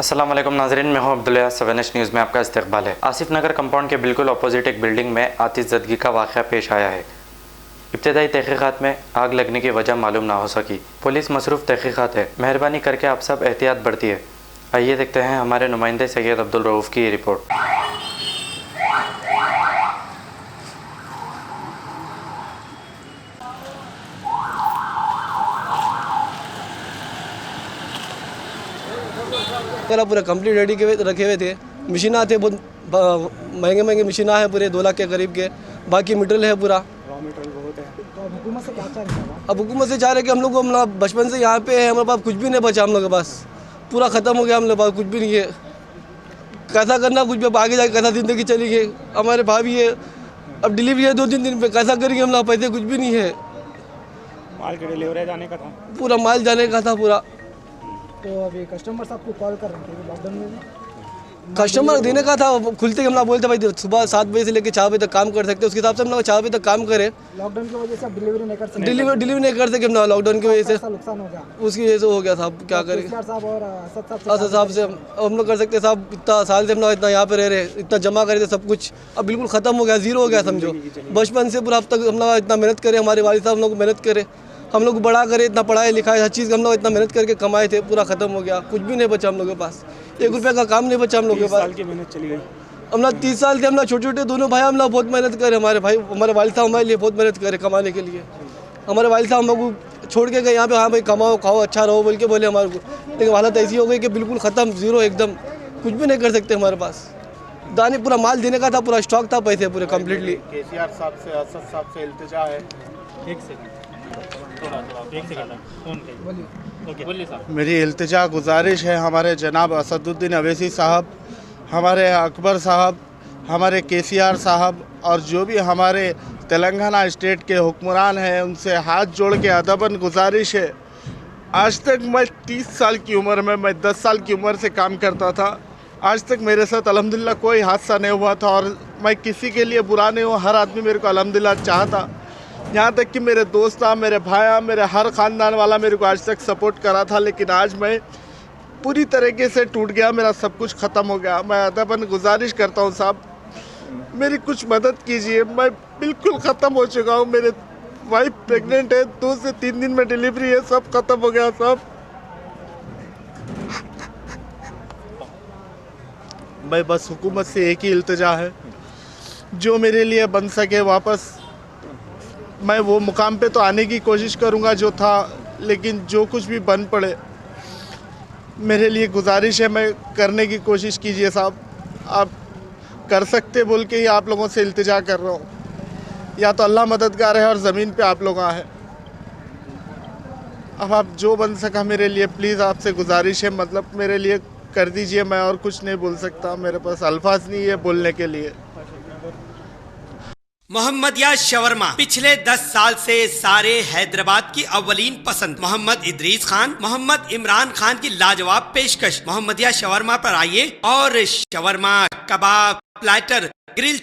अस्सलाम वालेकुम नाज़रीन, मैं हूं अब्दुल्ला। 7H न्यूज़ में आपका इस्तकबाल है। आसिफ नगर कंपाउंड के बिल्कुल अपोजिट एक बिल्डिंग में आतिशज़दगी का वाक़या पेश आया है। इब्तदाई तहक़ीक़ात में आग लगने की वजह मालूम ना हो सकी। पुलिस मसरूफ़ तहक़ीक़ात है। मेहरबानी करके आप सब एहतियात बरतिए। आइए देखते हैं हमारे नुमाइंदे सैयद अब्दुल रऊफ़ की रिपोर्ट। पूरा कंप्लीट रेडी के रखे हुए थे। मशीना थे, बहुत महंगे मशीना है, पूरे 2 लाख के करीब के। बाकी मटेरियल है पूरा। रॉ मटेरियल बहुत है। तो अब हुकूमत से क्या चाह रहे हैं? अब हुकूमत से चाह रहे हैं कि हम लोग को, हम बचपन से यहाँ पे है, हमारे पास कुछ भी नहीं बचा। हम लोग के पास पूरा ख़त्म हो गया। हम लोग पास कुछ भी नहीं है। कैसा करना कुछ भी, आगे जाके कैसा ज़िंदगी चली गई। हमारे भाभी है, अब डिलीवरी है 2-3 दिन पे, कैसा करेंगे हम लोग? पैसे कुछ भी नहीं है। माल के डिलीवरी जाने का था, पूरा माल जाने का था पूरा। तो अभी कस्टमर्स आपको कॉल कर रहे थे लॉकडाउन में? कस्टमर देने का था, खुलते ही हम लोग बोलते भाई सुबह 7 बजे से लेकर 4 बजे तक काम कर सकते हैं। उसके हिसाब से हम लोग 4 बजे तक काम करें। लॉकडाउन की वजह से आप डिलीवरी नहीं कर सकते? डिलीवरी नहीं कर सके हम लोग लॉकडाउन की वजह से। नुकसान हो गया, उसकी वजह से हो गया साहब, क्या करें। साहब और असद साहब से हम लोग कर सकते साहब। इतना साल से हम लोग इतना यहाँ पे रह रहे, इतना जमा करे थे सब कुछ, अब बिल्कुल ख़त्म हो गया, ज़ीरो हो गया समझो। बचपन से पूरा अब तक हम लोग इतना मेहनत करे, हमारे वालिद साहब हम लोग मेहनत करे, हम लोग बड़ा करे, इतना पढ़ाई लिखाई हर चीज़ हम लोग इतना मेहनत करके कमाए थे, पूरा ख़त्म हो गया। कुछ भी नहीं बचा हम लोग के पास, 1 रुपये का काम नहीं बचा हम लोग के पास। साल की मेहनत चली गई। हम लोग 30 साल से हम लोग छोटे दोनों भाई हम लोग बहुत मेहनत करे। हमारे भाई, हमारे वालिद साहब हमारे लिए बहुत मेहनत करे कमाने के लिए। हमारे वालिद साहब हम लोग को छोड़ के गए यहाँ पे, हाँ भाई कमाओ खाओ अच्छा रहो बोल के बोले हमारे को, लेकिन हालत ऐसी हो गई कि बिल्कुल ख़त्म, ज़ीरो एकदम, कुछ भी नहीं कर सकते हमारे पास। दाने पूरा माल देने का था, पूरा स्टॉक था, पैसे पूरे कम्प्लीटली। केसीआर साहब से, असद साहब से इल्तिजा है। मेरी इल्तिजा गुजारिश है, हमारे जनाब असदुद्दीन अवैसी साहब, हमारे अकबर साहब, हमारे केसीआर साहब और जो भी हमारे तेलंगाना स्टेट के हुक्मरान हैं, उनसे हाथ जोड़ के अदबन गुजारिश है। आज तक मैं 30 साल की उम्र में, मैं 10 साल की उम्र से काम करता था। आज तक मेरे साथ अल्हम्दुलिल्लाह कोई हादसा नहीं हुआ था और मैं किसी के लिए बुरा नहीं हूँ। हर आदमी मेरे को अल्हम्दुलिल्लाह चाहता, यहाँ तक कि मेरे दोस्त, मेरे भाई, मेरे हर ख़ानदान वाला मेरे को आज तक सपोर्ट करा था। लेकिन आज मैं पूरी तरीके से टूट गया, मेरा सब कुछ ख़त्म हो गया। मैं अदबन गुजारिश करता हूँ साहब, मेरी कुछ मदद कीजिए। मैं बिल्कुल ख़त्म हो चुका हूँ। मेरे वाइफ प्रेग्नेंट है, 2 से 3 दिन में डिलीवरी है, सब ख़त्म हो गया सब। मैं बस हुकूमत से एक ही इल्तिजा है, जो मेरे लिए बन सके वापस। मैं वो मुकाम पे तो आने की कोशिश करूँगा जो था, लेकिन जो कुछ भी बन पड़े मेरे लिए गुजारिश है, मैं करने की कोशिश कीजिए साहब। आप कर सकते बोल के ही आप लोगों से इल्तिजा कर रहा हूँ। या तो अल्लाह मददगार है और ज़मीन पे आप लोग हैं। अब आप जो बन सका मेरे लिए प्लीज़ आपसे गुजारिश है, मतलब मेरे लिए कर दीजिए। मैं और कुछ नहीं बोल सकता, मेरे पास अल्फाज नहीं है बोलने के लिए। मोहम्मदिया शवरमा पिछले 10 साल से सारे हैदराबाद की अव्वलीन पसंद मोहम्मद इदरीस खान, मोहम्मद इमरान खान की लाजवाब पेशकश। मोहम्मदिया शवरमा पर आइए और शवरमा, कबाब, प्लेटर, ग्रिल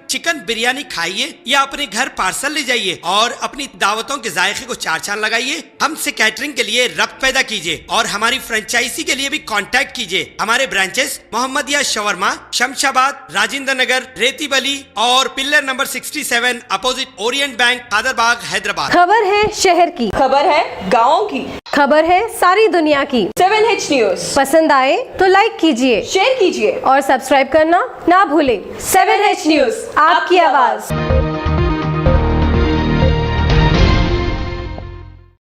चिकन बिरयानी खाइए या अपने घर पार्सल ले जाइए और अपनी दावतों के जायके को 4 चांद लगाइए। हमसे कैटरिंग के लिए रब्त पैदा कीजिए और हमारी फ्रेंचाइजी के लिए भी कांटेक्ट कीजिए। हमारे ब्रांचेस मोहम्मदिया शवरमा, शमशाबाद, राजेंद्र नगर, रेती बली और pillar number 67 opposite Orient bank, Kadarbagh, Hyderabad. खबर है शहर की, खबर है गाँव की, खबर है सारी दुनिया की। 7H न्यूज़ पसंद आए तो लाइक कीजिए, शेयर कीजिए और सब्सक्राइब करना ना भूलें। 7H न्यूज़, आपकी आवाज।